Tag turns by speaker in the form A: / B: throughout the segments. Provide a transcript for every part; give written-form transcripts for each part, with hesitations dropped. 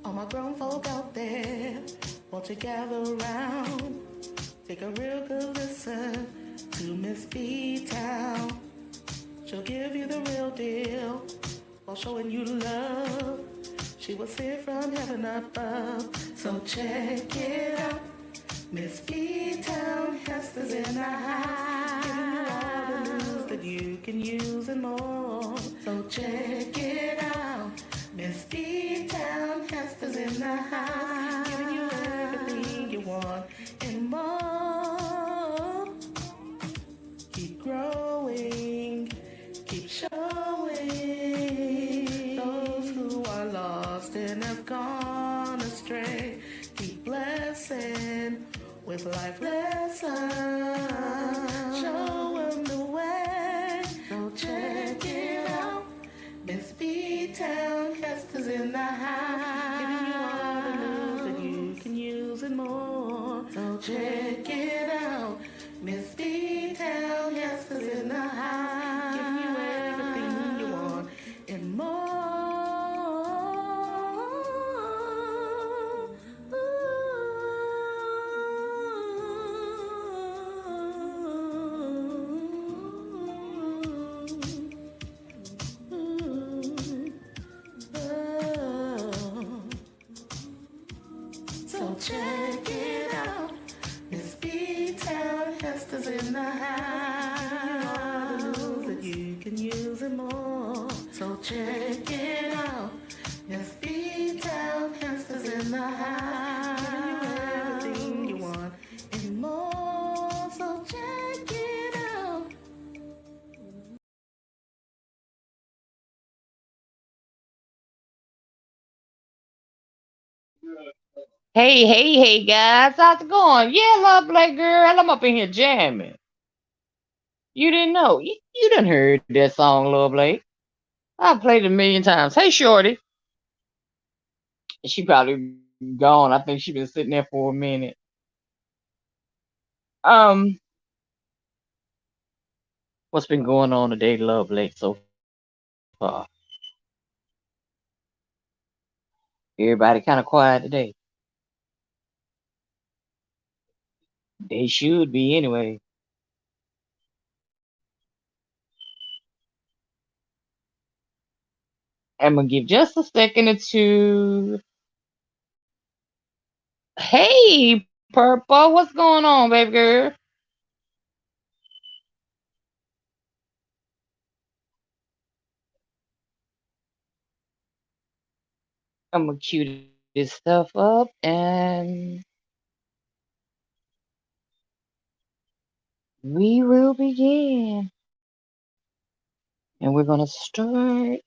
A: All my grown folk out there, won't you gather around? Take a real good listen to Miss B-Town. She'll give you the real deal while showing you love. She was sent from heaven above, so check it out. Miss B-Town Hester's in the house, giving you all the news that you can use and more. So check it out. Miss B-Town Hester's in the house, giving you everything you want and more. Keep growing, keep showing. Those who are lost and have gone astray, keep blessing with life lessons. Show them the way, so check it out. Miss B-Town Hester's in the house, giving you all the news that you can use and more. So check it out. Miss B-Town Hester's in the house, giving you everything you want and more. So check it out. Miss B-Town Hester's in the house. All the news that you can use and more. So check it out. Miss B-Town Hester's in the house, giving you everything you want and more. So check it out.
B: Hey, guys, how's it going? Yeah, love Blake girl, I'm up in here jamming. You didn't know? You done heard that song, Love Blake. I played it a million times. Hey, Shorty. She probably gone. I think she been sitting there for a minute. Um, what's been going on today, Love Blake, so far? Everybody kind of quiet today. They should be anyway. I'm gonna give just a second or two. Hey, Purple, what's going on, baby girl? I'm gonna cue this stuff up and we will begin. And we're gonna start.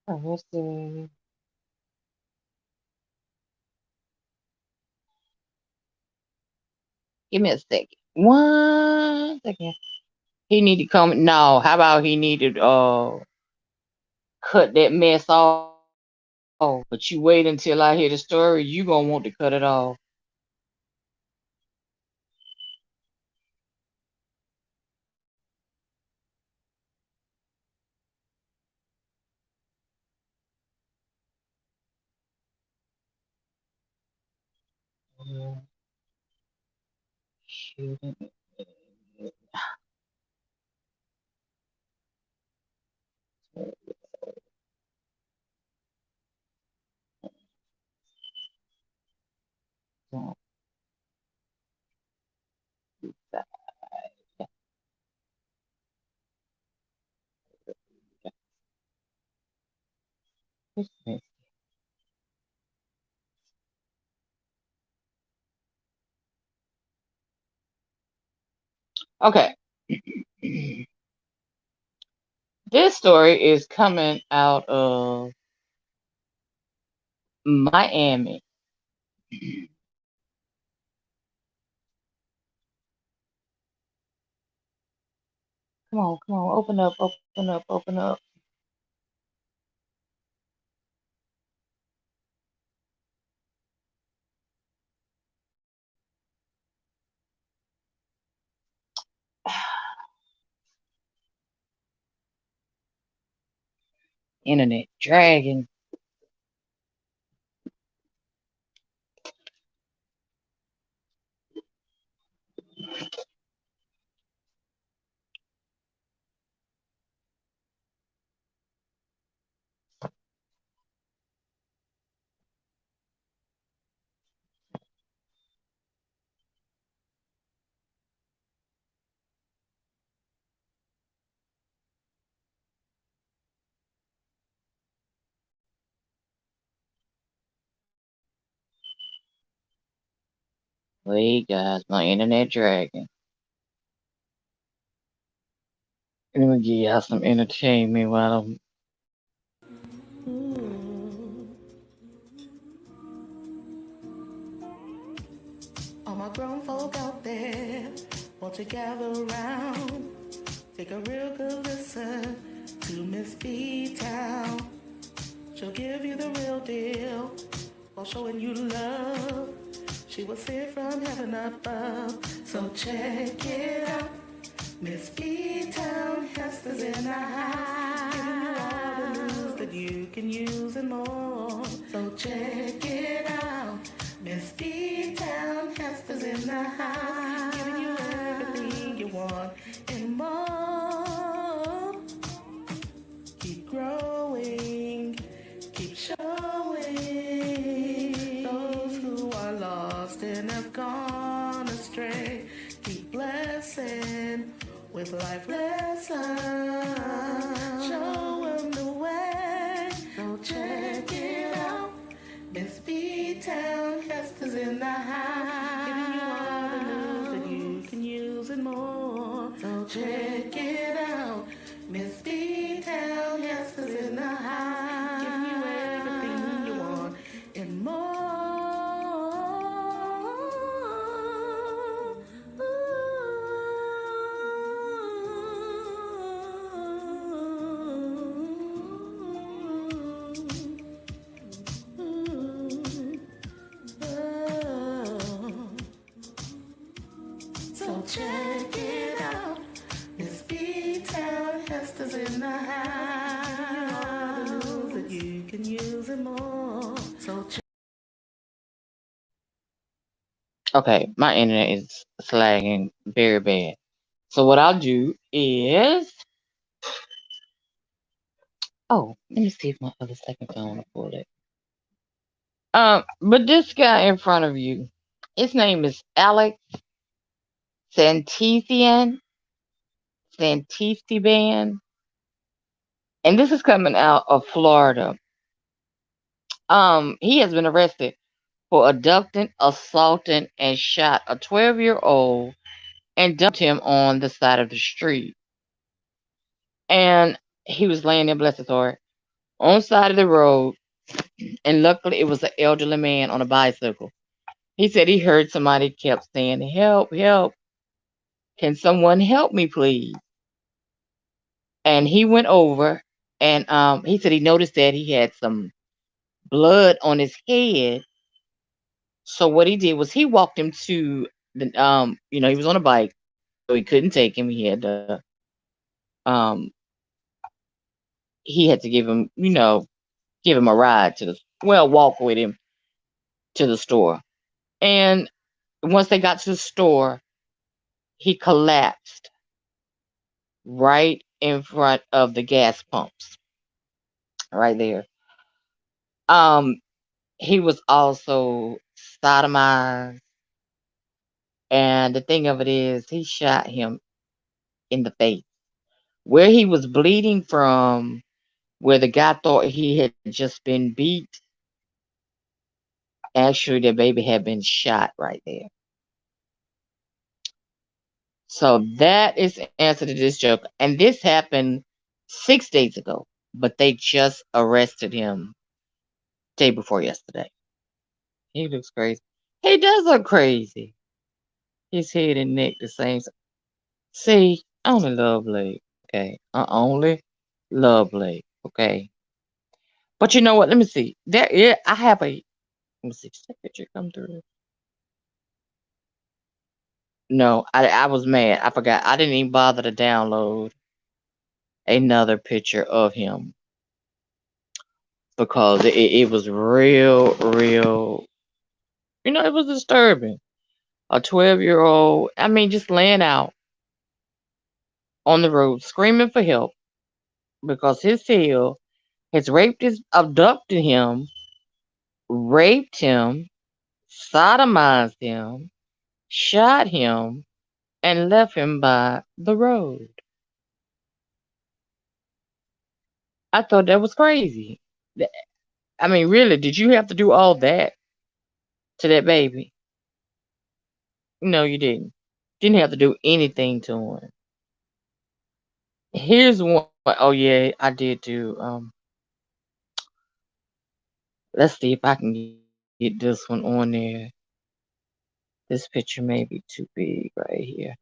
B: Let's see. Give me a second. 1 second. He need to come. No, how about he need to cut that mess off? But you wait until I hear the story, you gonna want to cut it off. Uh, shooting. Okay. This story is coming out of Miami. Come on, open up, open up, open up. Internet dragging. Wait, guys, my internet dragging. Let me give y'all some entertainment while I'm.
A: Ooh. All my grown folk out there, won't you gather around? Take a real good listen to Miss B-Town. She'll give you the real deal while showing you love. She was sent from heaven above, so check it out. Miss B-Town Hester's in the house, giving you all the news that you can use and more. So check it out. Miss B-Town Hester's in the house, giving you everything you want and more. Keep growing, keep showing. Those who are lost and have gone astray, keep blessing with life lessons. Show them the way, so check it out. Miss B-Town Hester's in the house, giving you all the news that you can use and more. So check it out. Miss B-Town Hester's in the house, giving you everything you want and more. So check it out. Miss B-Town Hester's in the house. All the news that you can use and more. So check.
B: Okay, my internet is slagging very bad. So what I'll do is, oh, let me see if my other second phone will pull it. But this guy in front of you, his name is Alex Santisian, Santisiban, and this is coming out of Florida. He has been arrested for abducting, assaulting, and shot a 12-year-old and dumped him on the side of the street. And he was laying there, bless his heart, on the side of the road. And luckily, it was an elderly man on a bicycle. He said he heard somebody kept saying, "Help, help. Can someone help me, please?" And he went over and he said he noticed that he had some blood on his head. So what he did was he walked him to the he was on a bike, so he couldn't take him. Um he had to give him, give him a ride to the walk with him to the store. And once they got to the store, he collapsed right in front of the gas pumps, right there. Um, he was also sodomized, and the thing of it is, he shot him in the face where he was bleeding from, where the guy thought he had just been beat. Actually, the baby had been shot right there. So that is the answer to this joke. And this happened 6 days ago, but they just arrested him day before yesterday. He looks crazy. He does look crazy. His head and neck the same. See, I only love Blake. Okay. I only love Blake. Okay. But you know what? Let me see. There, yeah, I have a. Let me see. Did that picture come through? No, I was mad. I forgot. I didn't even bother to download another picture of him because it was real, real. It was disturbing. A 12-year-old. I mean, just laying out on the road screaming for help because his tail has abducted him, raped him, sodomized him, shot him, and left him by the road. I thought that was crazy. Th- I mean, really, did you have to do all that to that baby? No, you didn't. Didn't have to do anything to him. Here's one. Oh yeah, I did do. Let's see if I can get this one on there. This picture may be too big right here.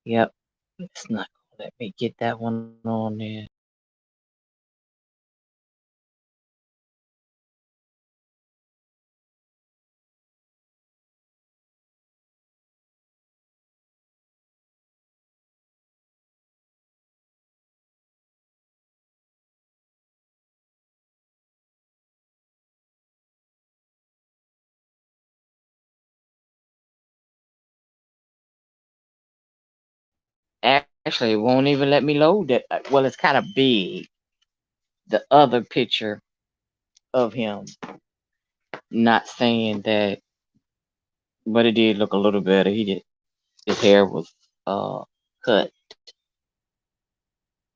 B: Yep, it's not gonna let me get that one on there. Actually, it won't even let me load it. Well, it's kind of big. The other picture of him, not saying that, but it did look a little better. He did. His hair was cut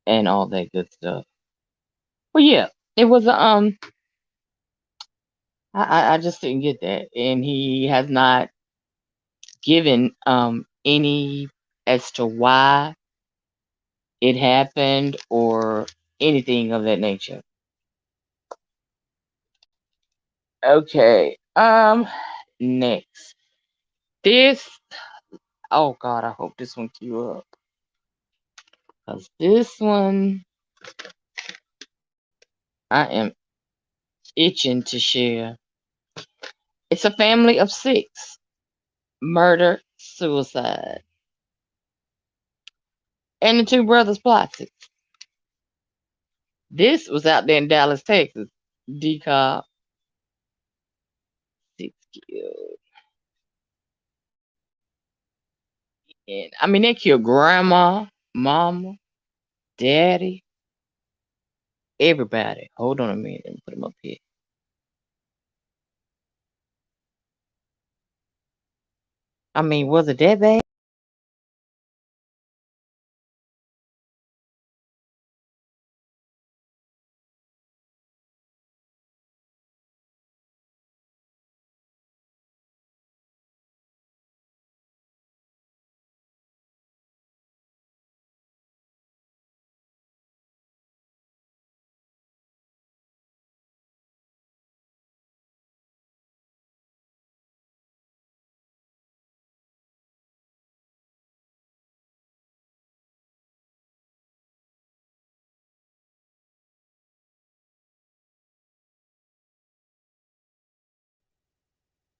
B: and all that good stuff. Well, yeah, it was I just didn't get that, and he has not given any as to why it happened or anything of that nature. Okay. Next. This. Oh God, I hope this one queue up. Cause this one, I am itching to share. It's a family of six. Murder, suicide, and the two brothers plotted. This was out there in Dallas, Texas. Decob, six killed. And I mean, they killed grandma, mama, daddy, everybody. Hold on a minute. Let me put them up here. I mean, was it that bad?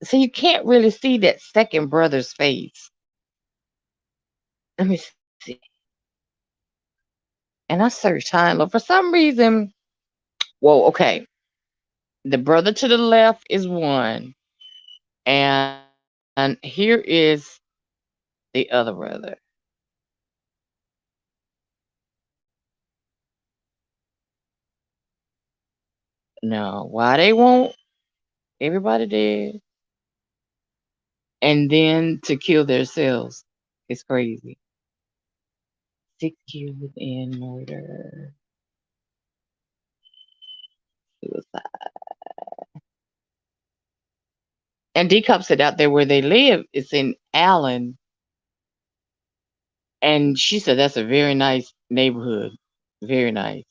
B: So you can't really see that second brother's face. Let me see. And I searched high and low. For some reason, well, okay. The brother to the left is one, and here is the other brother. No, why they won't? Everybody dead, and then to kill themselves is crazy. Six kills in murder, suicide. And D Cup said out there where they live, it's in Allen, and she said that's a very nice neighborhood, very nice.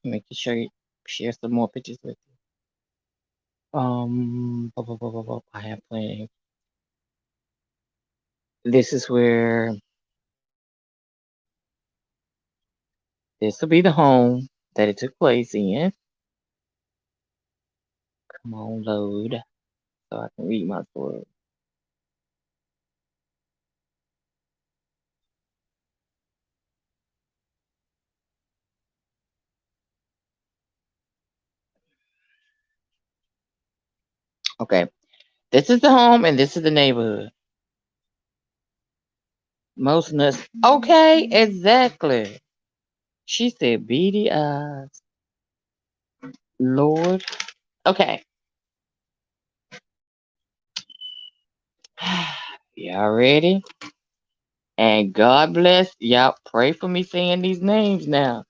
B: Make you share some more pictures with you. I have plenty. This is where this will be the home that it took place in. Come on, load, so I can read my story. Okay, this is the home and this is the neighborhood. Most nuts. Okay, exactly. She said beady eyes. Lord. Okay. Y'all ready? And God bless. Y'all pray for me saying these names now.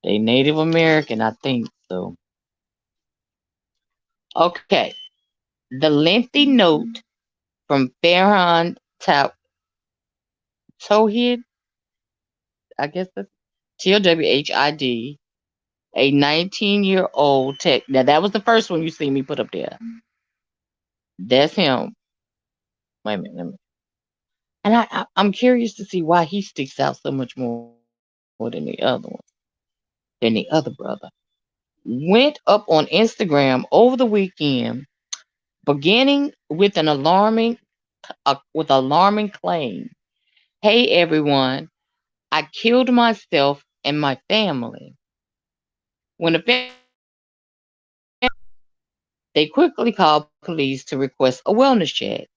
B: They Native American, I think so. Okay. The lengthy note from Farhan Towhid, I guess that's TOWHID, a 19-year-old tech. Now, that was the first one you see me put up there. That's him. Wait a minute. And I'm curious to see why he sticks out so much more than the other one, than the other brother. Went up on Instagram over the weekend, beginning with an alarming claim. Hey everyone, I killed myself and my family. When the family they quickly called police to request a wellness check,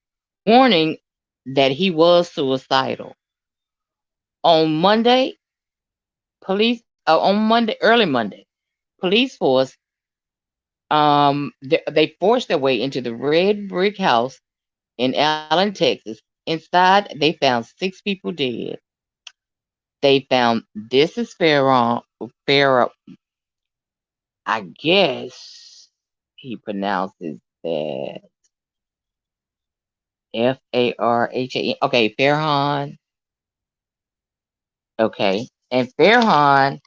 B: warning that he was suicidal. On Monday, early Monday, police force they forced their way into the red brick house in Allen, Texas. Inside, they found 6 people dead. They found this is Farah. I guess he pronounces that Farhan. Okay, Farhan. Okay, and Farhan,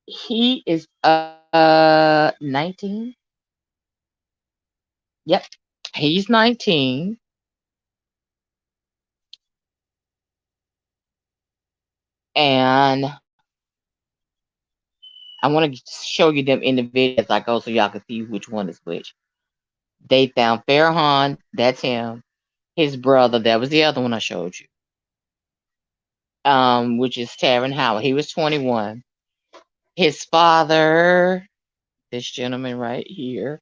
B: he is 19. Yep, he's 19, and I want to show you them individually as I go so y'all can see which one is which. They found Farhan, that's him. His brother, that was the other one I showed you. Which is Taryn Howard. He was 21. His father, this gentleman right here.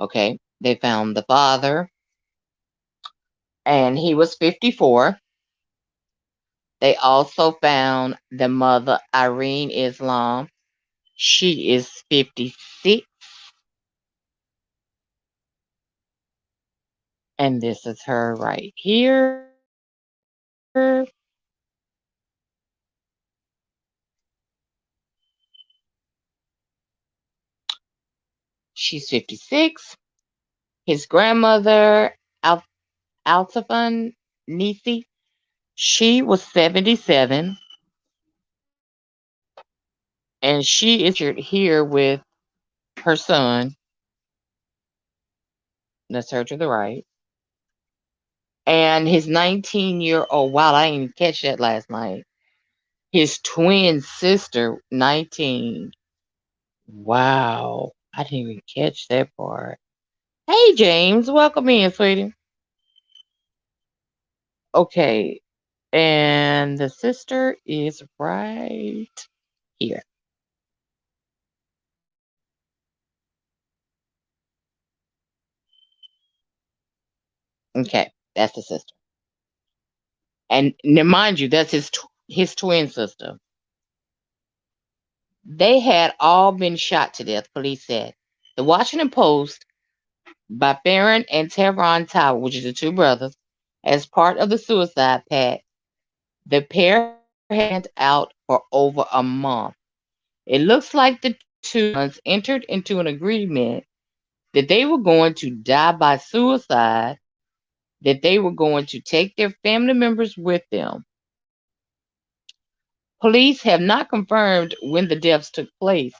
B: Okay, they found the father, and he was 54. They also found the mother, Irene Islam. She is 56. And this is her right here. She's 56. His grandmother, Altafan Nisi, she was 77. And she is pictured here with her son. That's her to the right. And his 19-year-old, wow, I didn't even catch that last night. His twin sister, 19. Wow. I didn't even catch that part. Hey, James, welcome in, sweetie. Okay. And the sister is right here. Okay. That's the sister. And now, mind you, that's his twin sister. They had all been shot to death, police said. The Washington Post by Farron and Tehran Tower, which is the two brothers, as part of the suicide pact. The pair had out for over a month. It looks like the two entered into an agreement that they were going to die by suicide, that they were going to take their family members with them. Police have not confirmed when the deaths took place,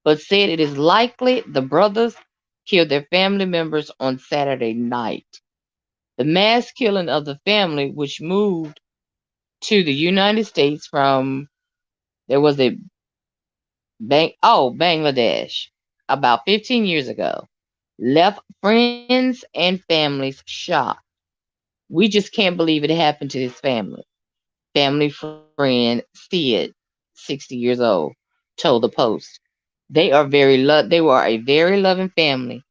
B: but said it is likely the brothers killed their family members on Saturday night. The mass killing of the family, which moved to the United States from there was a Bangladesh about 15 years ago, left friends and families shocked. We just can't believe it happened to this family. Family friend Sid, 60 years old, told the Post. They were a very loving family.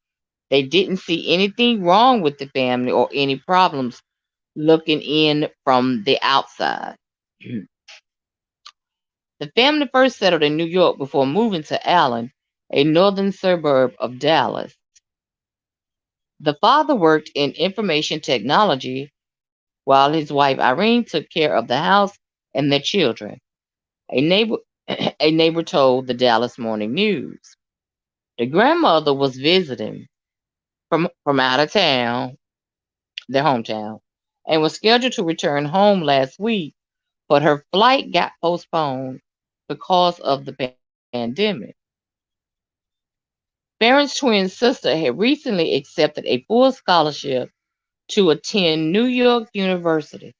B: They didn't see anything wrong with the family or any problems looking in from the outside. The family first settled in New York before moving to Allen, a northern suburb of Dallas. The father worked in information technology while his wife Irene took care of the house and their children. A neighbor a neighbor told the Dallas Morning News. The grandmother was visiting from out of town, their hometown, and was scheduled to return home last week, but her flight got postponed because of the pandemic. Farron's twin sister had recently accepted a full scholarship to attend New York University.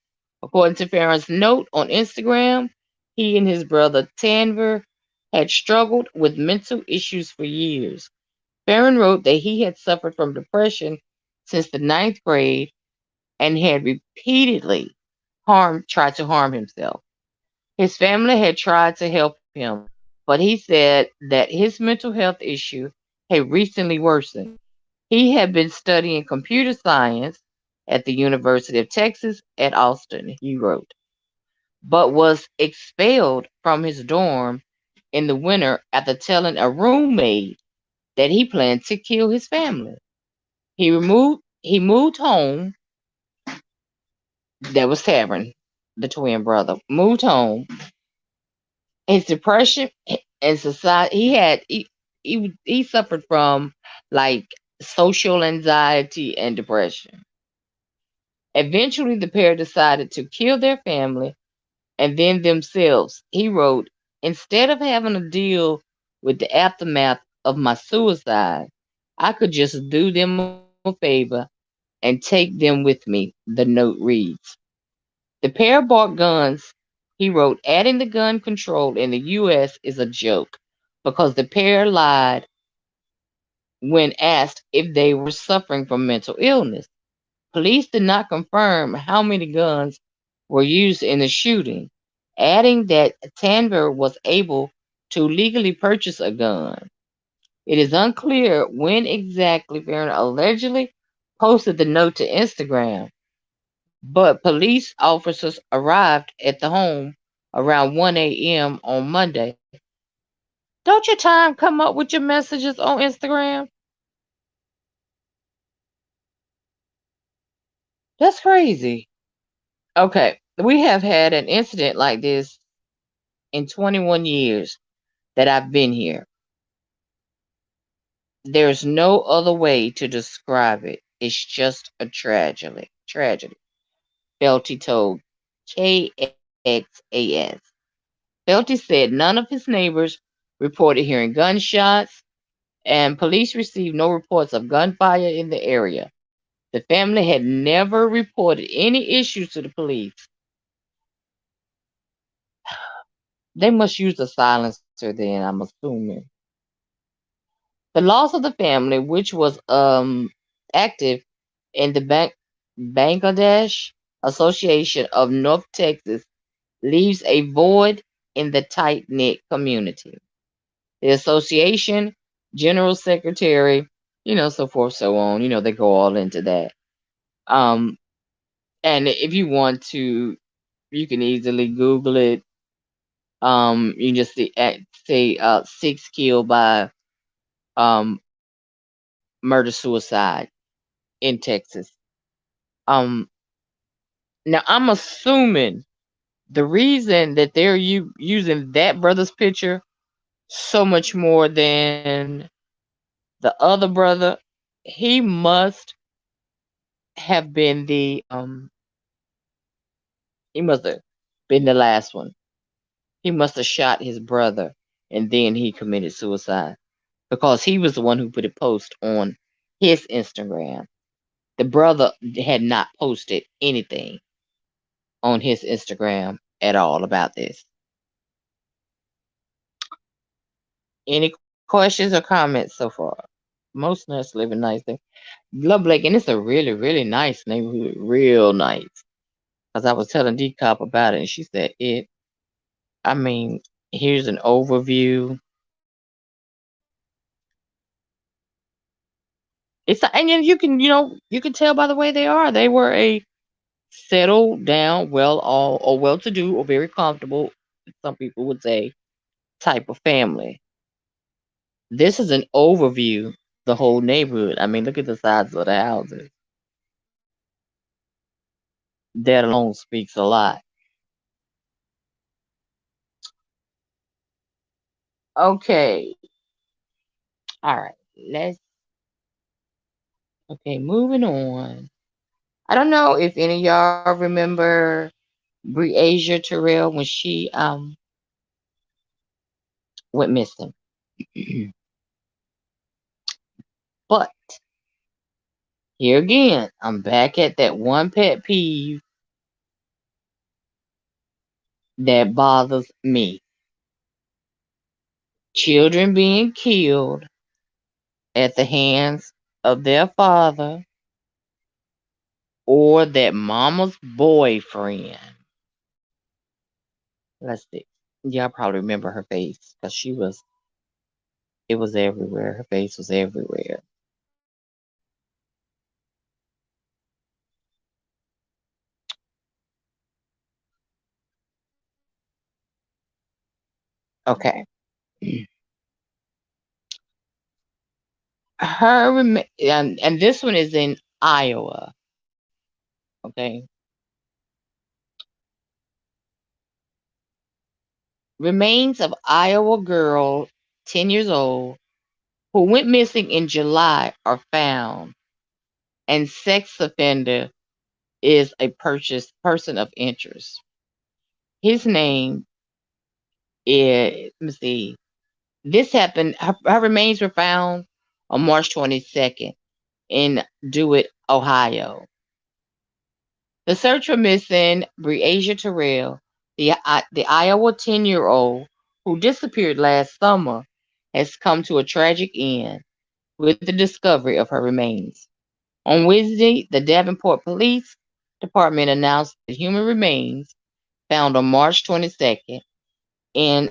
B: According to Farron's note on Instagram, he and his brother Tanvir had struggled with mental issues for years. Farron wrote that he had suffered from depression since the ninth grade and had repeatedly tried to harm himself. His family had tried to help him, but he said that his mental health issue had recently worsened. He had been studying computer science at the University of Texas at Austin, he wrote, but was expelled from his dorm in the winter after telling a roommate that he planned to kill his family. He moved home. That was Tavern, the twin brother, moved home. His depression and society he suffered from like social anxiety and depression. Eventually the pair decided to kill their family and then themselves. He wrote, instead of having to deal with the aftermath of my suicide, I could just do them a favor and take them with me, the note reads. The pair bought guns. He wrote, adding the gun control in the U.S. is a joke because the pair lied when asked if they were suffering from mental illness. Police did not confirm how many guns were used in the shooting, adding that Tanver was able to legally purchase a gun. It is unclear when exactly Farron allegedly posted the note to Instagram, but police officers arrived at the home around 1 a.m. on Monday. Don't your time come up with your messages on Instagram? That's crazy. Okay, we have had an incident like this in 21 years that I've been here. There's no other way to describe it. It's just a tragedy. Tragedy. Felty told KXAS. Felty said none of his neighbors reported hearing gunshots, and police received no reports of gunfire in the area. The family had never reported any issues to the police. They must use a silencer then, I'm assuming. The loss of the family, which was active in the Bangladesh Association of North Texas, leaves a void in the tight knit community. The association, general secretary, so forth, so on, they go all into that. Um, and if you want to, you can easily Google it. You can just say 6 killed by murder suicide in Texas. Um, Now I'm assuming the reason that they're using that brother's picture so much more than the other brother He must have been he must have been the last one. He must have shot his brother and then he committed suicide because he was the one who put a post on his Instagram. The brother had not posted anything on his Instagram at all about this. Any questions or comments so far? Most nuts living nice there. Love Blake, and it's a really, really nice neighborhood. Real nice. Because I was telling D Cop about it, and she said I mean, here's an overview. It's and then you can tell by the way they are. They were a settled down, well all or well to do or very comfortable, some people would say, type of family. This is an overview, the whole neighborhood. I mean, look at the size of the houses. That alone speaks a lot. Okay. All right. Let's okay, moving on. I don't know if any of y'all remember BREASIA Terrell when she went missing. But here again, I'm back at that one pet peeve that bothers me. Children being killed at the hands of their father or that mama's boyfriend. Let's see. Y'all probably remember her face because it was everywhere. Her face was everywhere. Okay. And this one is in Iowa. Okay. Remains of Iowa girl, 10 years old, who went missing in July are found, and sex offender is a purchased person of interest. His name is, let me see, this happened, her remains were found on March 22nd in DeWitt, Ohio. The search for missing BREASIA Terrell, the Iowa 10-year-old who disappeared last summer, has come to a tragic end with the discovery of her remains. On Wednesday, the Davenport Police Department announced that human remains found on March 22nd in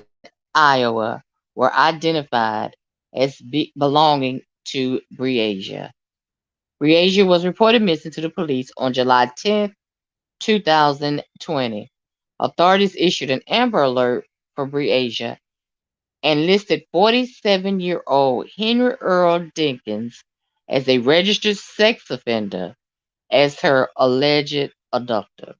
B: Iowa were identified as belonging to BREASIA. BREASIA was reported missing to the police on July 10th, 2020. Authorities issued an Amber Alert for BREASIA and listed 47-year-old Henry Earl Dinkins as a registered sex offender as her alleged abductor.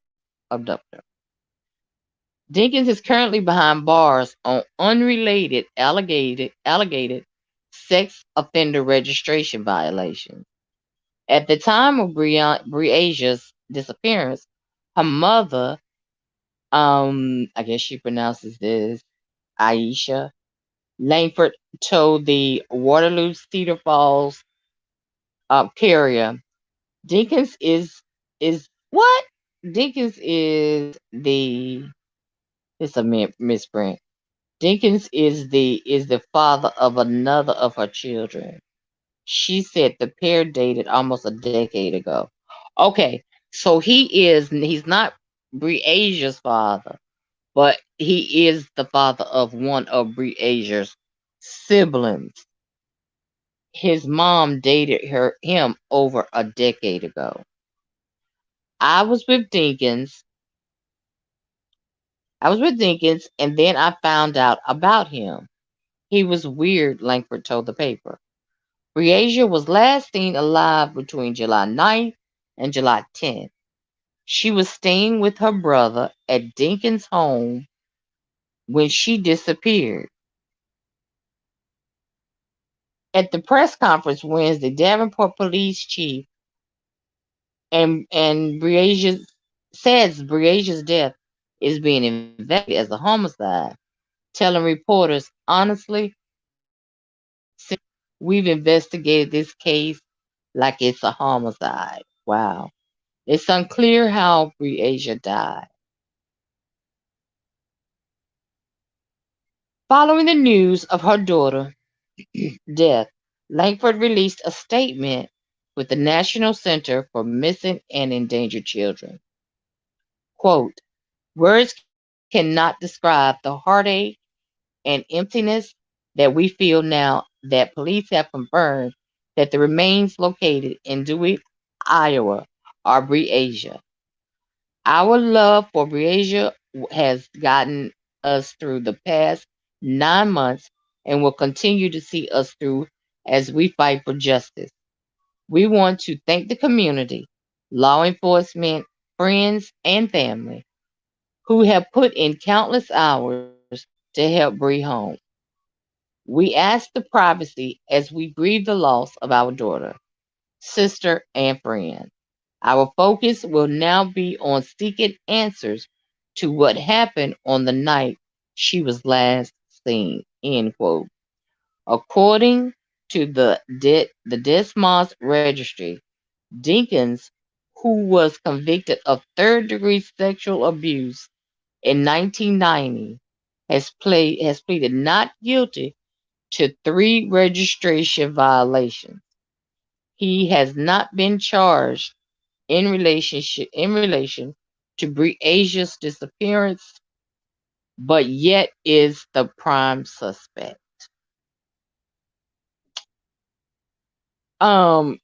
B: Dinkins is currently behind bars on unrelated alleged sex offender registration violations. At the time of BREASIA's disappearance, her mother, I guess she pronounces this Aisha Langford, told the Waterloo Cedar Falls carrier, Dinkins is what? Dinkins is the it's a misprint. Dinkins is the father of another of her children. She said the pair dated almost a decade ago. Okay, so he's not BREASIA's father, but he is the father of one of BREASIA's siblings. His mom dated him over a decade ago. I was with Dinkins. I was with Dinkins, and then I found out about him. He was weird, Langford told the paper. BREASIA was last seen alive between July 9th and July 10th. She was staying with her brother at Dinkins' home when she disappeared. At the press conference Wednesday, Davenport Police Chief and Breasia says Breasia's death is being investigated as a homicide, telling reporters, honestly, since we've investigated this case like it's a homicide. Wow. It's unclear how Breasia died. Following the news of her daughter death, Langford released a statement with the National Center for Missing and Endangered Children. Quote, words cannot describe the heartache and emptiness that we feel now that police have confirmed that the remains located in Dewey, Iowa are Breasia. Our love for Breasia has gotten us through the past 9 months and will continue to see us through as we fight for justice. We want to thank the community, law enforcement, friends, and family who have put in countless hours to help Bree home. We ask the privacy as we grieve the loss of our daughter, sister, and friend. Our focus will now be on seeking answers to what happened on the night she was last seen. End quote. According to the Des Moines Registry, Dinkins, who was convicted of third-degree sexual abuse in 1990, has pleaded not guilty to 3 registration violations. He has not been charged in relation to Asia's disappearance, but yet is the prime suspect. Um,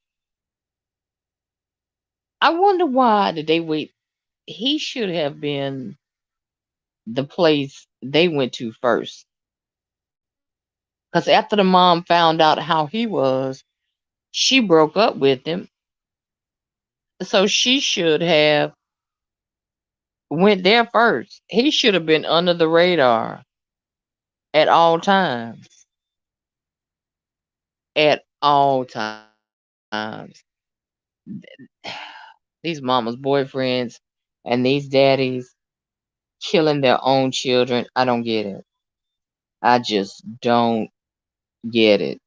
B: I wonder why did they wait? He should have been the place they went to first. Because after the mom found out how he was, she broke up with him. So she should have went there first. He should have been under the radar at all times. At all times. These mamas' boyfriends and these daddies killing their own children. I don't get it. I just don't get it.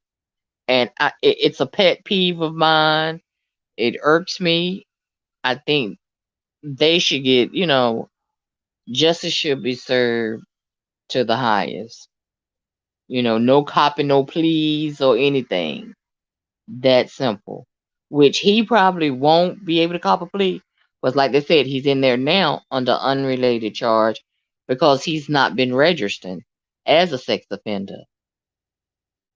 B: And it's a pet peeve of mine. It irks me. I think they should get, justice should be served to the highest. No copy, no pleas or anything. That simple. Which he probably won't be able to cop a plea. Because like they said, he's in there now under unrelated charge because he's not been registered as a sex offender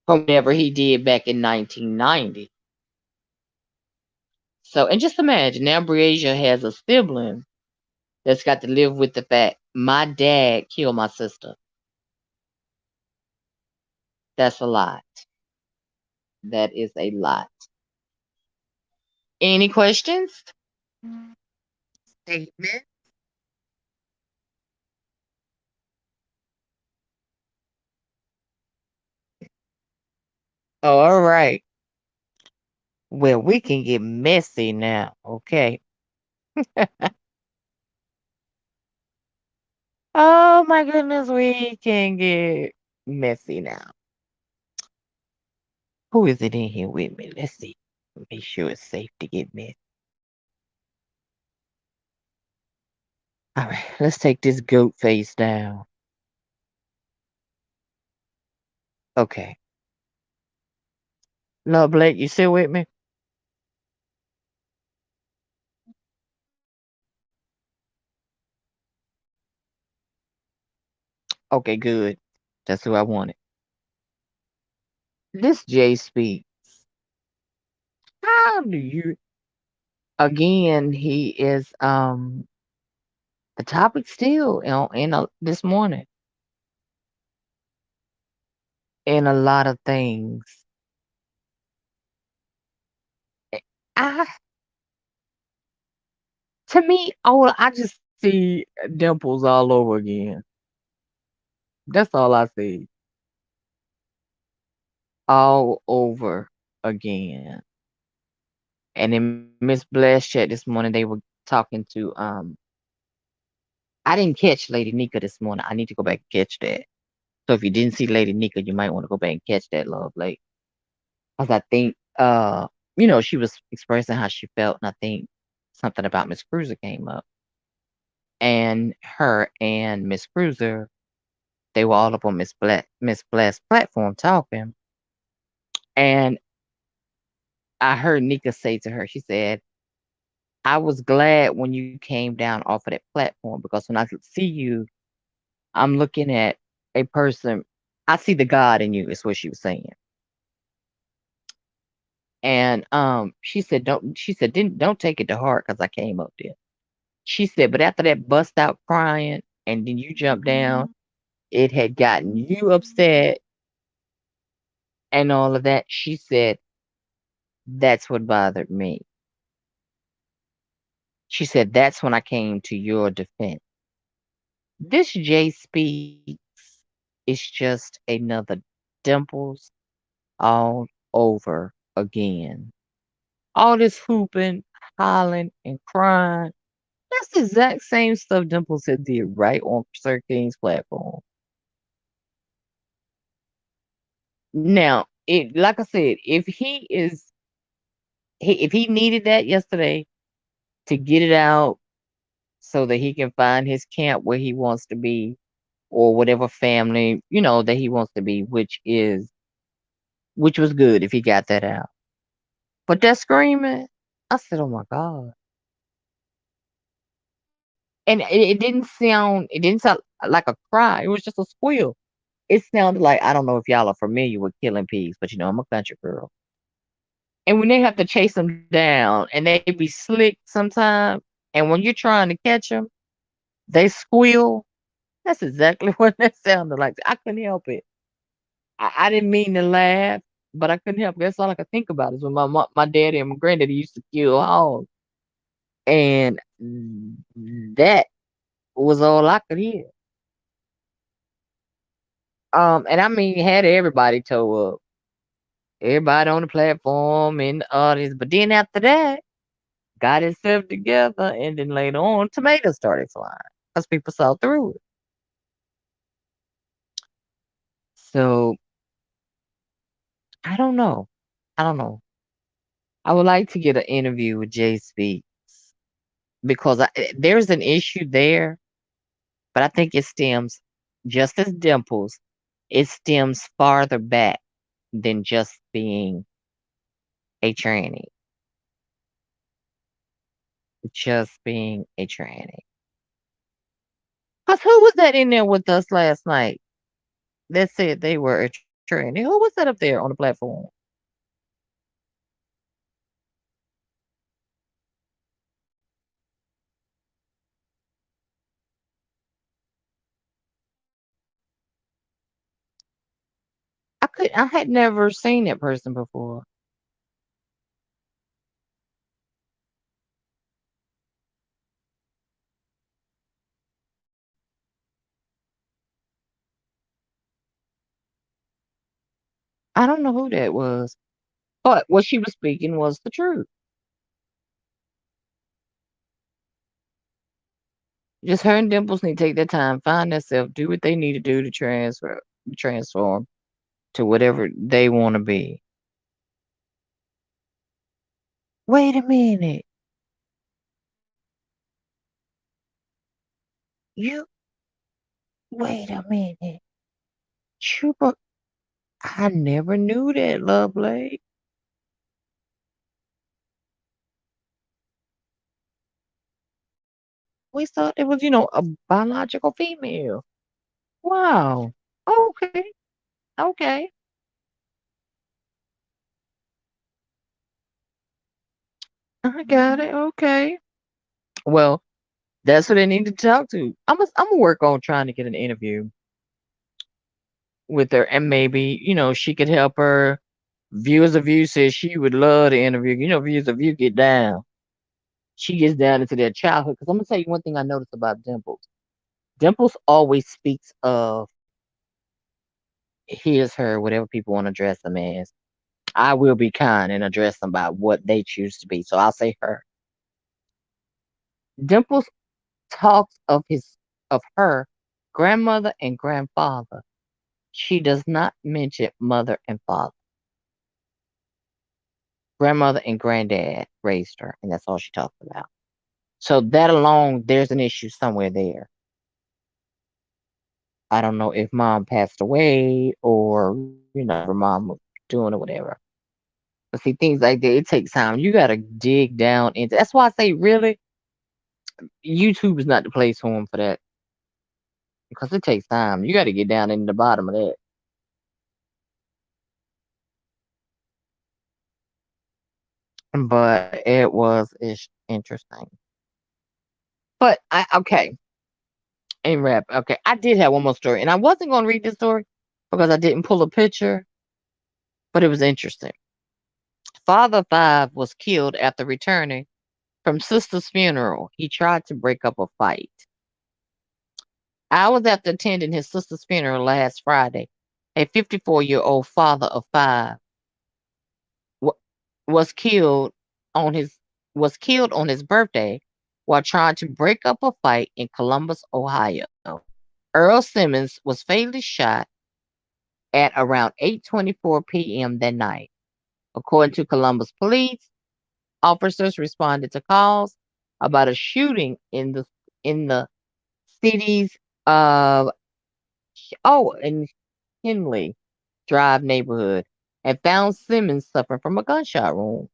B: from whatever he did back in 1990. So, and just imagine now Breasia has a sibling that's got to live with the fact my dad killed my sister. That's a lot. That is a lot. Any questions? Statement. Oh, all right. Well, we can get messy now, okay? Oh my goodness, we can get messy now. Who is it in here with me? Let's see. Make sure it's safe to get messy. All right, let's take this goat face down. Okay. Love Blake, you still with me? Okay, good. That's who I wanted. This J speak. How do you again he is the topic still this morning in a lot of things. I to me, oh I just see dimples all over again. That's all I see. all over again. And in Miss Bless chat this morning, they were talking to I didn't catch Lady Nika this morning. I need to go back and catch that. So if you didn't see Lady Nika, you might want to go back and catch that love late. Because I think she was expressing how she felt, and I think something about Miss Cruiser came up. And her and Miss Cruiser, they were all up on Miss Bless platform talking. And I heard Nika say to her, she said, I was glad when you came down off of that platform because when I could see you, I'm looking at a person. I see the God in you, is what she was saying. And she said, didn't don't take it to heart because I came up there. She said, but after that bust out crying and then you jumped down, it had gotten you upset and all of that. She said, that's what bothered me. She said, that's when I came to your defense. This Jay Speaks is just another Dimples all over again. All this hooping, hollering, and crying. That's the exact same stuff Dimples had did right on Sir King's platform. Now, like I said, if he needed that yesterday to get it out so that he can find his camp where he wants to be or whatever family, that he wants to be, which was good if he got that out. But that screaming, I said, "Oh my God." And it didn't sound like a cry. It was just a squeal. It sounded like, I don't know if y'all are familiar with killing pigs, but I'm a country girl. And when they have to chase them down and they be slick sometimes, and when you're trying to catch them, they squeal. That's exactly what that sounded like. I couldn't help it. I didn't mean to laugh, but I couldn't help it. That's all I could think about is when my daddy and my granddaddy used to kill hogs. And that was all I could hear. And I mean, had everybody toe up, everybody on the platform and the audience. But then after that, got itself together, and then later on, tomatoes started flying because people saw through it. So I don't know. I don't know. I would like to get an interview with Jay Speaks because there's an issue there, but I think it stems just as Dimples. It stems farther back than just being a tranny, just being a tranny. Cause who was that in there with us last night that said they were a tranny? Who was that up there on the platform? I had never seen that person before. I don't know who that was, but what she was speaking was the truth. Just her and Dimples need to take their time, find themselves, do what they need to do to transform to whatever they want to be. Wait a minute, you wait a minute, Chupa. I never knew that, Lovely. We thought it was, a biological female. Wow. Okay. Okay. I got it. Okay. Well, that's what they need to talk to. I'm gonna work on trying to get an interview with her, and maybe she could help her. Viewers of View says she would love to interview. Viewers of View get down. She gets down into their childhood. Because I'm gonna tell you one thing I noticed about Dimples. Dimples always speaks of his, her, whatever people want to address them as. I will be kind and address them by what they choose to be. So I'll say her. Dimples talks of her grandmother and grandfather. She does not mention mother and father. Grandmother and granddad raised her, and that's all she talks about. So that alone, there's an issue somewhere there. I don't know if mom passed away or, whatever mom was doing or whatever. But see, things like that, it takes time. You gotta dig down into. That's why I say, really, YouTube is not the place for him for that because it takes time. You got to get down into the bottom of that. But it was interesting. But I okay. In rap, okay. I did have one more story, and I wasn't going to read this story because I didn't pull a picture, but it was interesting. Father of five was killed after returning from sister's funeral. He tried to break up a fight. Hours after attending his sister's funeral last Friday, a 54-year-old father of five wa- was killed on his birthday while trying to break up a fight in Columbus, Ohio. Earl Simmons was fatally shot at around 8:24 p.m. that night. According to Columbus police, officers responded to calls about a shooting in the city's uh in Henley Drive neighborhood and found Simmons suffering from a gunshot wound.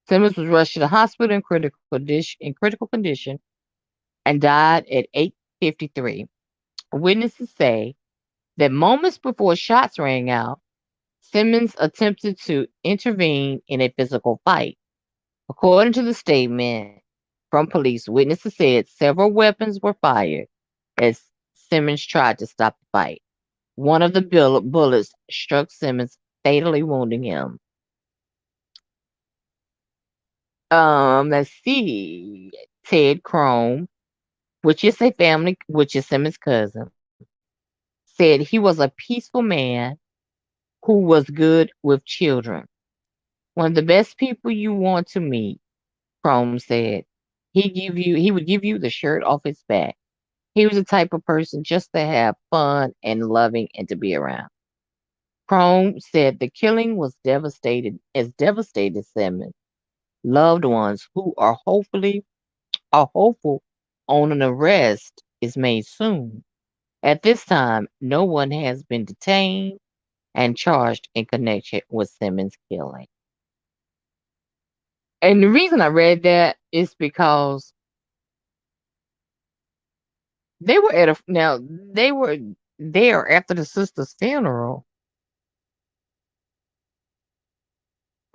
B: Simmons was rushed to the hospital in critical condition and died at 8:53. Witnesses say that moments before shots rang out, Simmons attempted to intervene in a physical fight. According to the statement from police, witnesses said several weapons were fired as Simmons tried to stop the fight. One of the bullets struck Simmons, fatally wounding him. Let's see. Ted Crone, which is Simmons' cousin, said he was a peaceful man who was good with children. One of the best people you want to meet, Crone said. He would give you the shirt off his back. He was the type of person just to have fun and loving and to be around. Crone said the killing devastated Simmons loved ones who are hopeful on an arrest is made soon. At this time, no one has been detained and charged in connection with Simmons' killing. And the reason I read that is because they were there after the sister's funeral.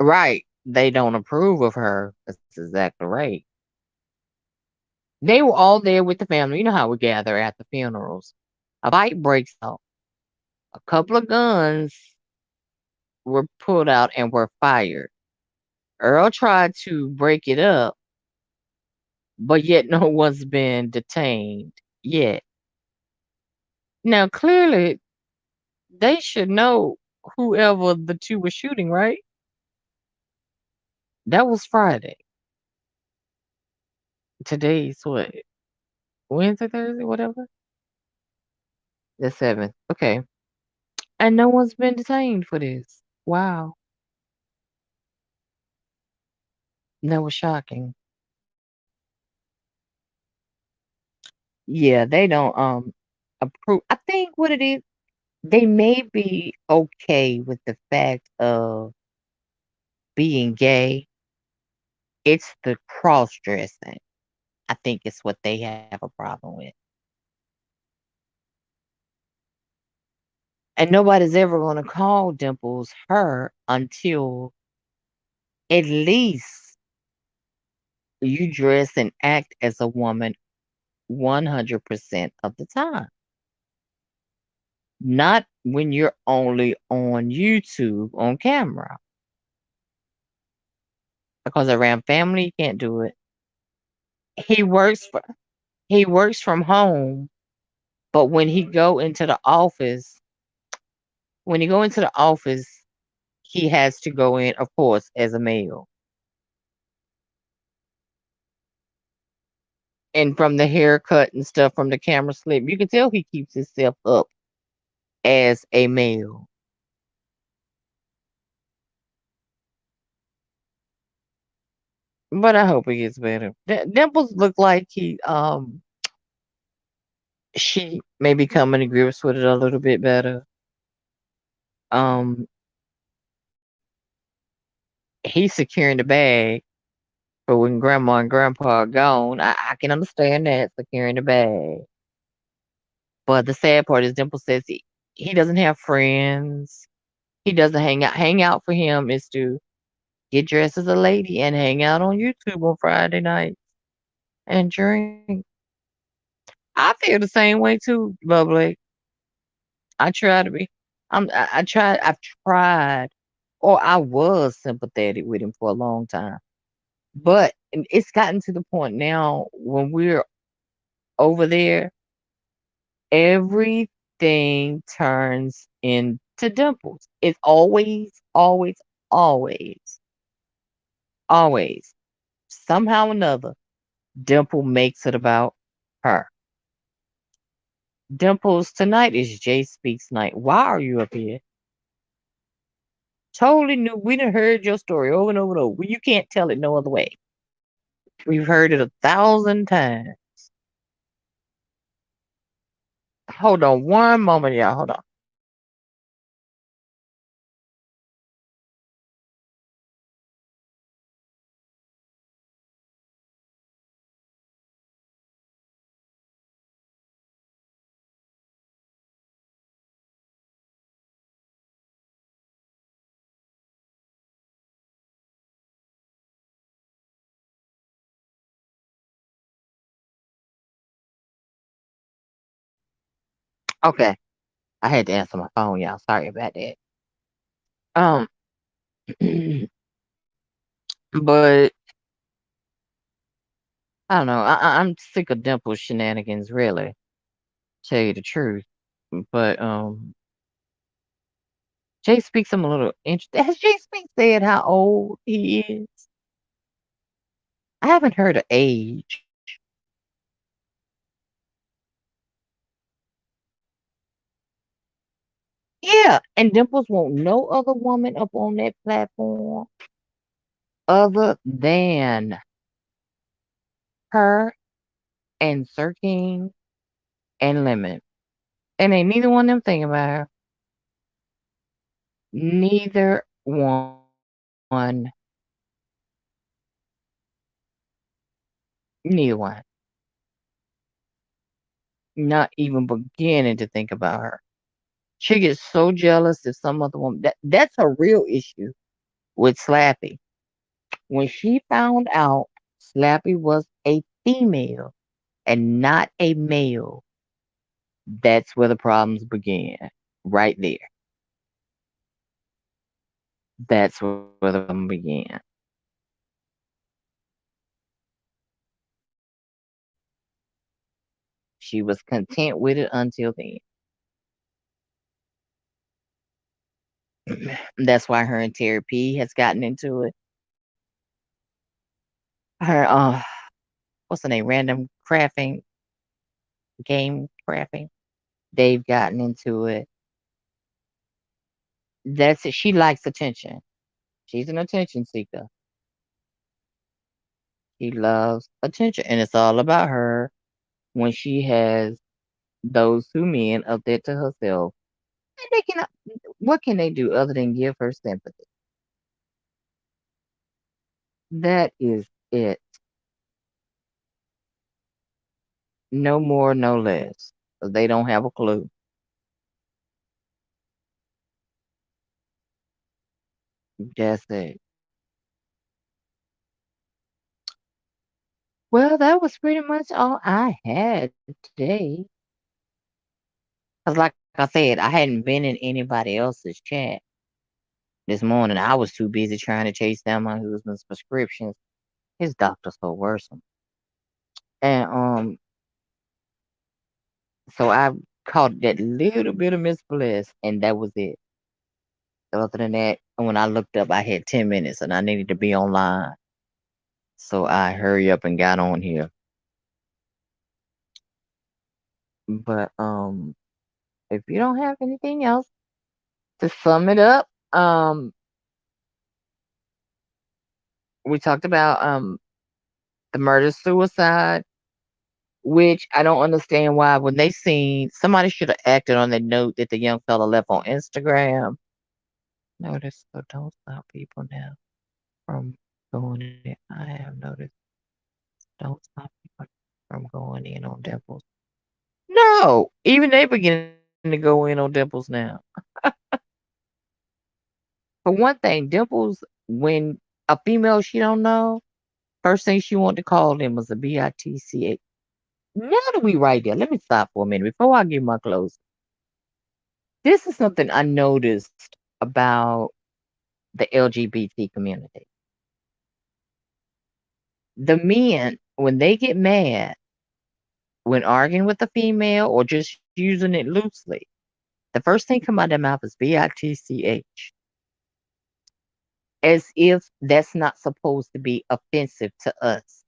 B: Right. They don't approve of her. That's exactly right. They were all there with the family. You know how we gather at the funerals. A fight breaks out. A couple of guns were pulled out and were fired. Earl tried to break it up, but yet no one's been detained yet. Now, clearly, they should know whoever the two were shooting, right? That was Friday. Today's what? Wednesday, Thursday, whatever? The 7th. Okay. And no one's been detained for this. Wow. That was shocking. Yeah, they don't approve. I think what it is, they may be okay with the fact of being gay. It's the cross dressing. I think it's what they have a problem with. And nobody's ever going to call Dimples her until at least you dress and act as a woman 100% of the time. Not when you're only on YouTube on camera. Because around family, you can't do it. He works for he works from home, but when he go into the office, When he go into the office, he has to go in, of course, as a male. And from the haircut and stuff, from the camera slip, you can tell he keeps himself up as a male. But I hope he gets better. Dimples look like she may be coming to grips with it a little bit better. Um, he's securing the bag, but when grandma and grandpa are gone, I can understand that securing the bag. But the sad part is Dimple says he doesn't have friends. He doesn't hang out. Hang out for him is to get dressed as a lady and hang out on YouTube on Friday night and drink. I feel the same way too, Lovely. I try to be. I tried. I've tried, or I was sympathetic with him for a long time. But it's gotten to the point now when we're over there, everything turns into Dimples. It's always, always, always, always somehow or another. Dimple makes it about her. Dimples, tonight is Jay Speaks night. Why are you up here? Totally new. We done heard your story over and over and over. You can't tell it no other way. We've heard it 1,000 times. Hold on one moment, y'all. Hold on. Okay. I had to answer my phone, y'all. Sorry about that. Um, but I don't know. I'm sick of Dimple shenanigans, really. Tell you the truth. But Jay Speaks, I'm a little interested. Has Jay Speaks said how old he is? I haven't heard of age. Yeah, and Dimples want no other woman up on that platform other than her and Sir King and Lemon. And ain't neither one of them thinking about her. Neither one. Neither one. Not even beginning to think about her. She gets so jealous if some other woman that's a real issue with Slappy. When she found out Slappy was a female and not a male, that's where the problems began. Right there. That's where the problem began. She was content with it until then. That's why her and Terry P has gotten into it. Her what's the name? Random crafting, game crafting. They've gotten into it. That's it. She likes attention. She's an attention seeker. She loves attention, and it's all about her when she has those two men up there to herself. And they cannot. What can they do other than give her sympathy? That is it. No more, no less. 'Cause they don't have a clue. That's it. Well, that was pretty much all I had today. Cause like I said, I hadn't been in anybody else's chat this morning. I was too busy trying to chase down my husband's prescriptions. His doctor's so worrisome. And so I caught that little bit of Miss Bliss, and that was it. Other than that, when I looked up, I had 10 minutes and I needed to be online, so I hurry up and got on here. But if you don't have anything else to sum it up, we talked about the murder suicide, which I don't understand why when they seen somebody should have acted on the note that the young fella left on Instagram. Notice, so don't stop people now from going in. I have noticed, don't stop people from going in on Dimples. No, even they beginning to go in on Dimples now. For one thing, Dimples, when a female she don't know, first thing she wanted to call them was a bitch. Now that we right there, let me stop for a minute before I give my close. This is something I noticed about the LGBT community. The men, when they get mad, when arguing with a female or just using it loosely, the first thing come out of their mouth is bitch, as if that's not supposed to be offensive to us.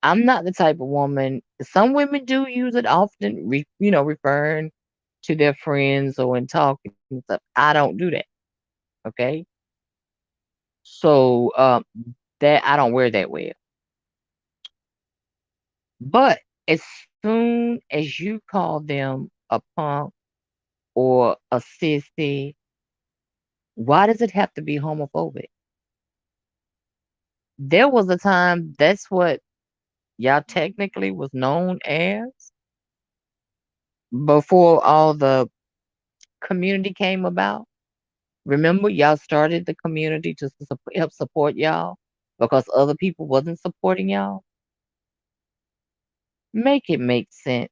B: I'm not the type of woman. Some women do use it often, referring to their friends or in talking and stuff. I don't do that. Okay, so that I don't wear that well. But as soon as you call them a punk or a sissy, why does it have to be homophobic? There was a time that's what y'all technically was known as before all the community came about. Remember, y'all started the community to help support y'all because other people wasn't supporting y'all. Make it make sense.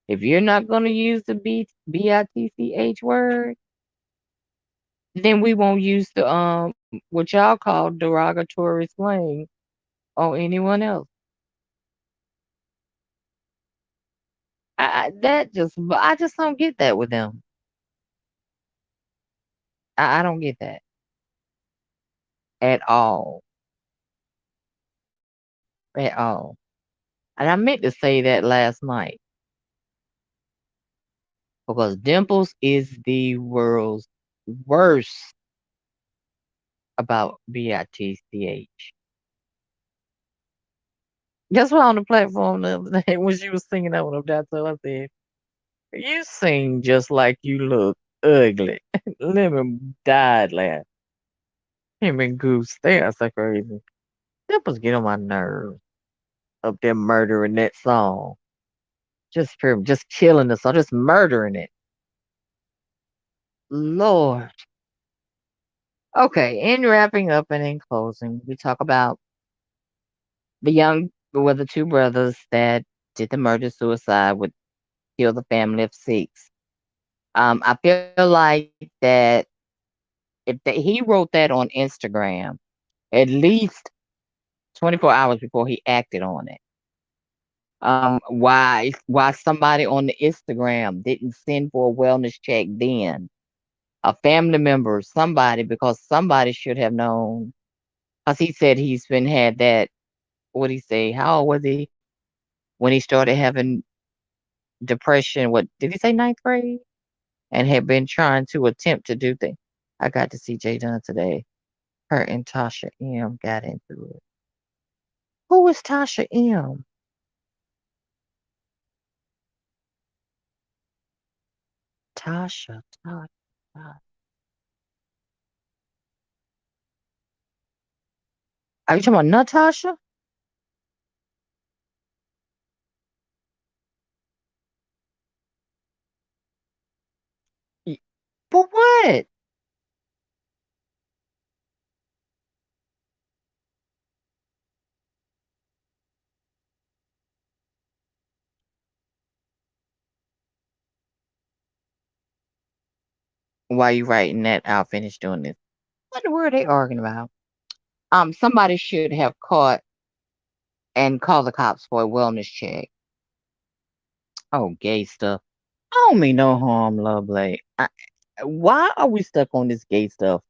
B: If you're not going to use the bitch word, then we won't use the what y'all call derogatory slang on anyone else. I just don't get that with them. I don't get that at all, at all. And I meant to say that last night because Dimples is the world's worst about bitch. That's why on the platform the other day when she was singing that one up there, so I said, "You sing just like you look ugly." Lemon died laughing. Him and Goose, they are so crazy. Dimples get on my nerves up there murdering that song. Just killing the song, just murdering it. Lord. Okay, in wrapping up and in closing, we talk about the two brothers that did the murder suicide would kill the family of six. I feel like that he wrote that on Instagram at least 24 hours before he acted on it. Why somebody on the Instagram didn't send for a wellness check then? A family member, somebody, because somebody should have known. Because he said he's been had that. What did he say? How old was he when he started having depression? What did he say? Ninth grade, and had been trying to attempt to do things. I got to see Jay Dunn today. Her and Tasha M got into it. Who is Tasha M? Tasha. Tasha. Are you talking about Natasha? Y- For what? Why you writing that? I'll finish doing this. What the word are they arguing about? Somebody should have caught and called the cops for a wellness check. Oh, gay stuff. I don't mean no harm, lovely. Why are we stuck on this gay stuff?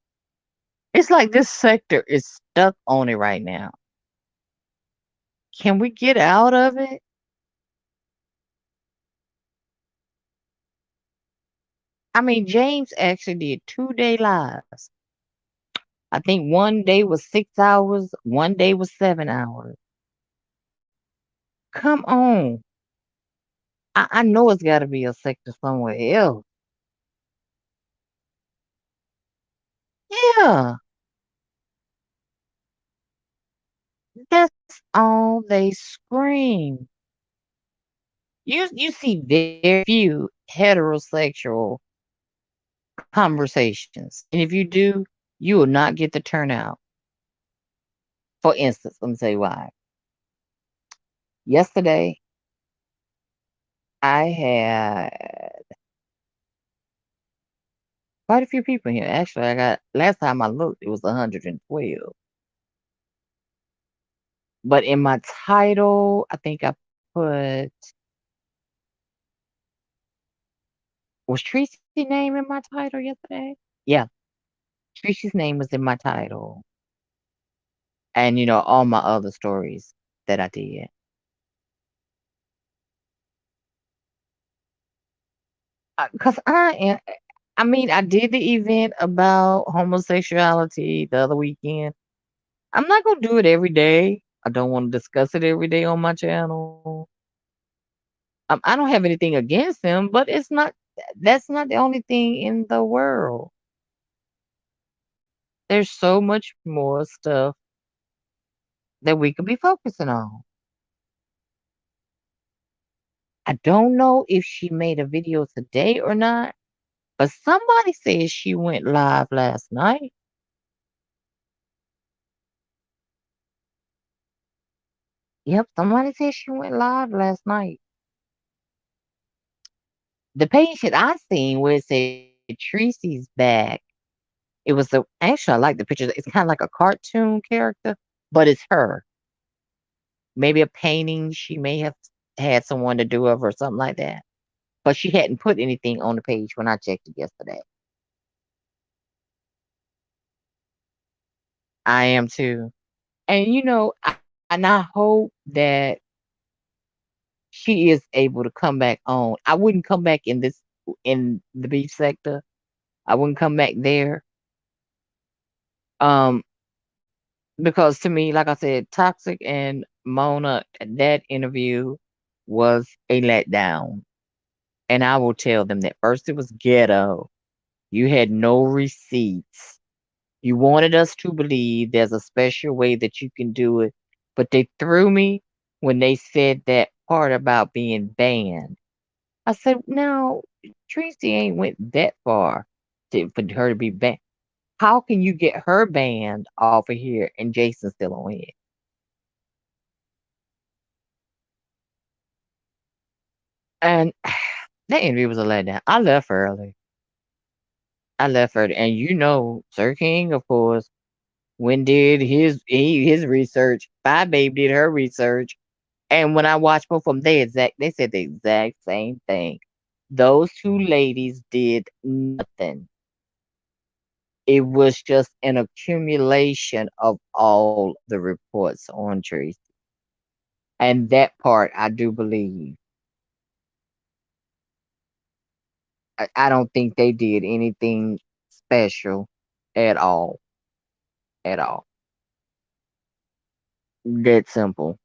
B: It's like this sector is stuck on it right now. Can we get out of it? I mean, James actually did 2-day lives. I think one day was 6 hours, one day was 7 hours. Come on. I know it's got to be a sector somewhere else. Yeah, that's all they scream. You see very few heterosexual conversations, and if you do, you will not get the turnout. For instance, let me tell you why. Yesterday, I had quite a few people here. Actually, I got last time I looked, it was 112. But in my title, I think I put was Tracy's name in my title yesterday? Yeah, Tracy's name was in my title, and all my other stories that I did. Cause I mean, I did the event about homosexuality the other weekend. I'm not gonna do it every day. I don't want to discuss it every day on my channel. I don't have anything against them, but that's not the only thing in the world. There's so much more stuff that we could be focusing on. I don't know if she made a video today or not, but somebody says she went live last night. Yep, somebody said she went live last night. The page that I seen where it said Tracy's back, it was actually I like the picture. It's kind of like a cartoon character, but it's her. Maybe a painting she may have had someone to do of her or something like that. But she hadn't put anything on the page when I checked it yesterday. I am too. And and I hope that she is able to come back on. I wouldn't come back in the beach sector. I wouldn't come back there. Um, because to me, like I said, Toxic and Mona, that interview was a letdown. And I will tell them that first it was ghetto. You had no receipts. You wanted us to believe there's a special way that you can do it, but they threw me when they said that part about being banned. I said, no, Tracy ain't went that far for her to be banned. How can you get her banned off of here and Jason's still on here? And that interview was a letdown. I left early. I left her, and Sir King, of course, when did his research. Bye Babe did her research. And when I watched both of them, they said the exact same thing. Those two ladies did nothing. It was just an accumulation of all the reports on Tracy. And that part I do believe. I don't think they did anything special at all. At all. That simple.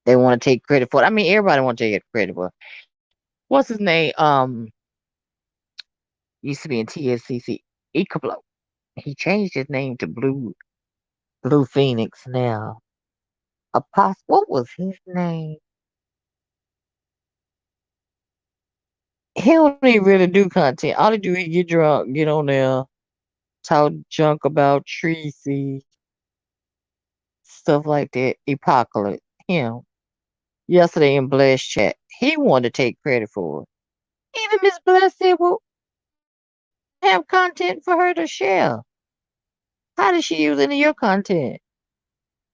B: They want to take credit for it. I mean, everybody want to take credit for it. What's his name? Used to be in TSCC. Ecoplo. He changed his name to Blue Phoenix now. Apostle, what was his name? He don't even really do content. All he do is get drunk, get on there, talk junk about Tracy, stuff like that. Apocalypse. Him. Yesterday in Bless chat, he wanted to take credit for it. Even Miss Bless said, well, have content for her to share. How does she use any of your content?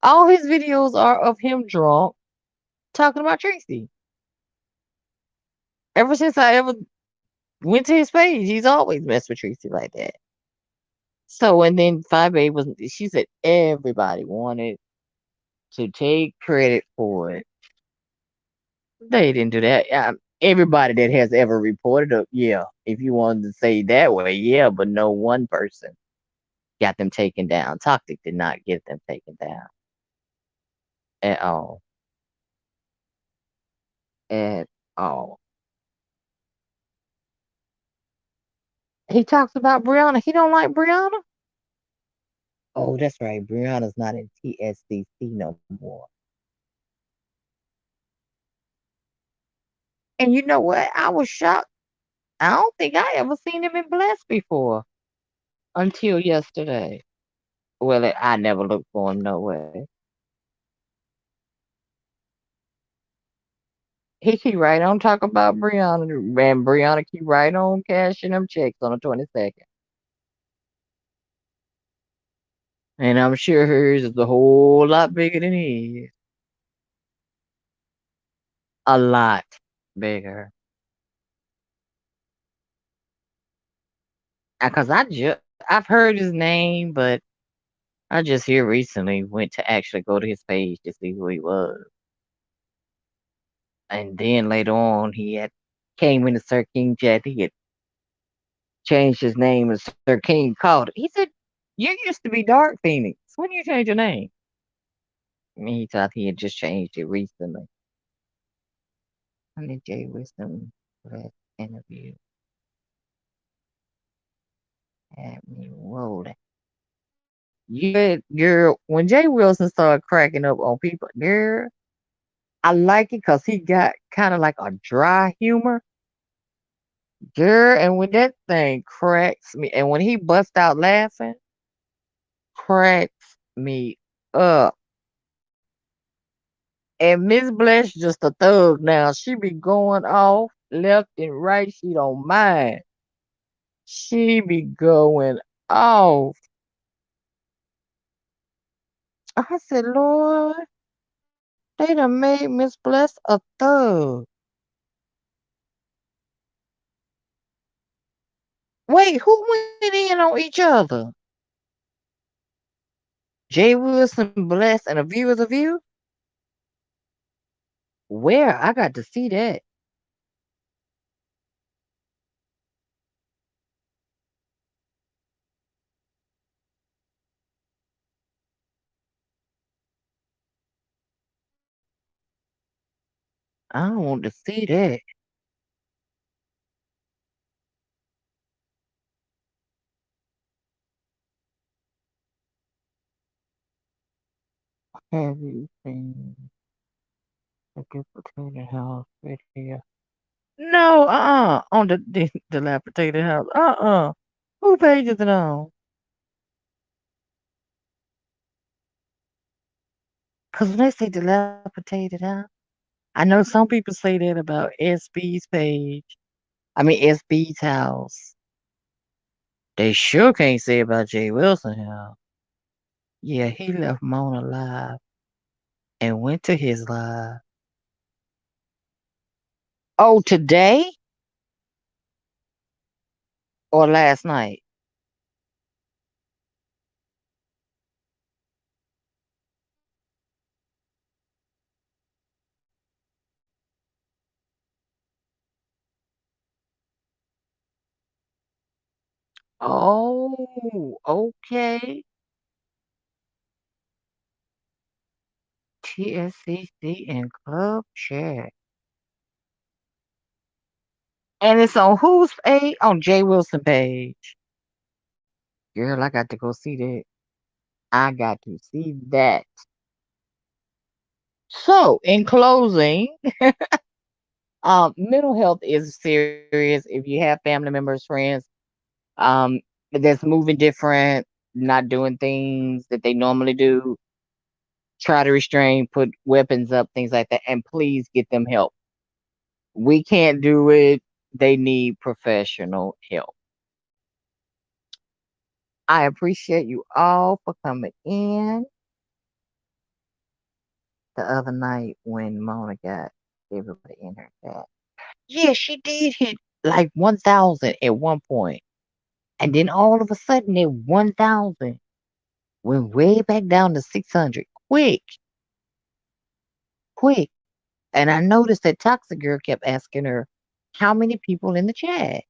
B: All his videos are of him drunk talking about Tracy. Ever since I ever went to his page. He's always messed with Tracy like that. So and then 5A was she said everybody wanted to take credit for it. They didn't do that. Everybody that has ever reported it, yeah. If you wanted to say that way, yeah, but no one person got them taken down. Toxic did not get them taken down at all. At all. He talks about Brianna. He don't like Brianna. Oh, that's right. Brianna's not in TSCC no more. And you know what? I was shocked. I don't think I ever seen him in Blessed before until yesterday. Well, I never looked for him no way. He keep right on talking about Brianna, and Brianna keep right on cashing them checks on the 22nd. And I'm sure hers is a whole lot bigger than his. A lot bigger. Because I've heard his name, but I just here recently went to actually go to his page to see who he was. And then later on, he had came into Sir King chat. He had changed his name, and Sir King called it. He said, "You used to be Dark Phoenix. When did you change your name?" And he thought he had just changed it recently. And then Jay Wisdom last interview had me rolling. Girl, when Jay Wilson started cracking up on people, girl, I like it because he got kind of like a dry humor. Girl, and when that thing cracks me, and when he busts out laughing, cracks me up. And Miss Bless just a thug now. She be going off left and right. She don't mind. She be going off. I said, Lord, they done made Miss Bless a thug. Wait, who went in on each other? Jay Wilson, Bless, and a View is a View? Where? I got to see that. I want to see that. Have you seen the duplicated house video? No, on the dilapidated house. Who page is it on? Because when they say dilapidated house, I know some people say that about SB's page. I mean SB's house. They sure can't say about Jay Wilson house. Yeah, he left Mona live and went to his live. Oh, today or last night? Oh, okay. TSCC and Club Chat. And it's on whose page? On Jay Wilson page. Girl, I got to go see that. I got to see that. So, in closing, mental health is serious. If you have family members, friends, um, that's moving different, not doing things that they normally do, try to restrain, put weapons up, things like that, and please get them help. We can't do it. They need professional help. I appreciate you all for coming in the other night when Mona got everybody in her chat. Yeah, she did hit like 1,000 at one point, and then all of a sudden that 1,000 went way back down to 600. Quick, quick. And I noticed that Toxic Girl kept asking her, how many people in the chat?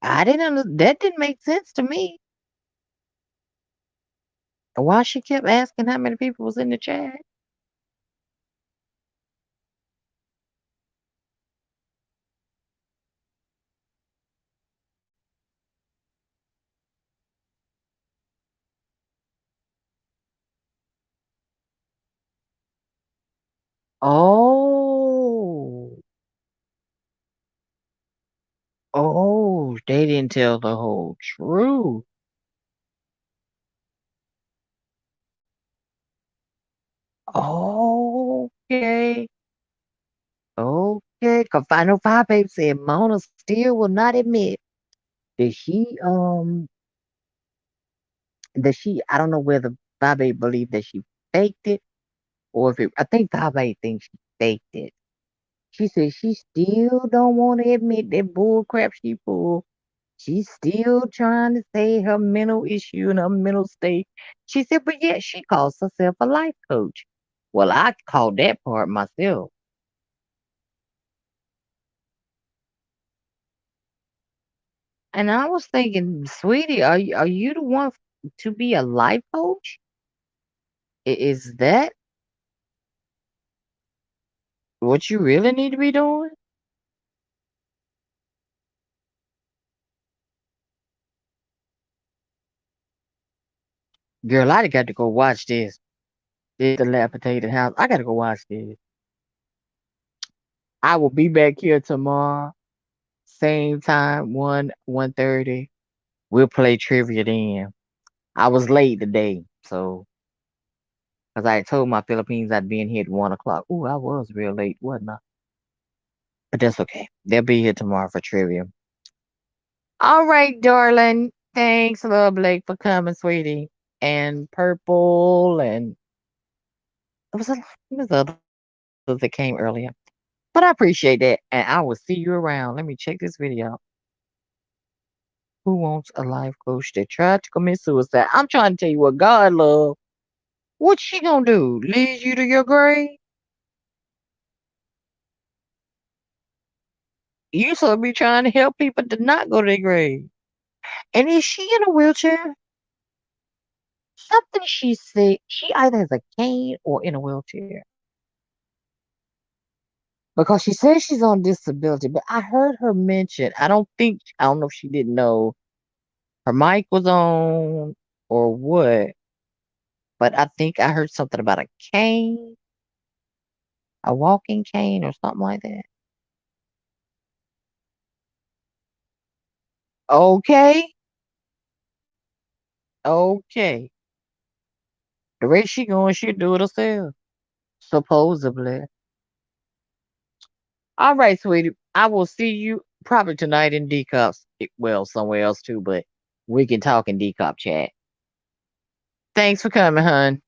B: I didn't that didn't make sense to me. Why she kept asking how many people was in the chat? Oh. Oh, they didn't tell the whole truth. Okay. Okay. Cause I know Five Baby said Mona still will not admit that she I don't know whether Five Baby believed that she faked it or if it I think Five Baby thinks she faked it. She said she still don't want to admit that bull crap she pulled. She's still trying to say her mental issue and her mental state. She said, but yet she calls herself a life coach. Well, I called that part myself. And I was thinking, sweetie, are you the one to be a life coach? Is that what you really need to be doing? Girl, I got to go watch this. This dilapidated house. I got to go watch this. I will be back here tomorrow, same time, 1:30. We'll play trivia then. I was late today, so because I had told my Philippines I'd be in here at 1 o'clock. Ooh, I was real late, wasn't I? But that's okay. They'll be here tomorrow for trivia. All right, darling. Thanks, Love Blake, for coming, sweetie. And Purple, and there was others that came earlier. But I appreciate that, and I will see you around. Let me check this video. Who wants a life coach that tried to commit suicide? I'm trying to tell you what God love. What's she gonna do? Lead you to your grave? You supposed to be trying to help people to not go to their grave. And is she in a wheelchair? Something she said she either has a cane or in a wheelchair. Because she says she's on disability, but I heard her mention, I don't know if she didn't know her mic was on or what, but I think I heard something about a cane, a walking cane or something like that. Okay. Okay. The way she going, she'll do it herself. Supposedly. All right, sweetie. I will see you probably tonight in Decop's. Well, somewhere else too, but we can talk in Decop chat. Thanks for coming, hon.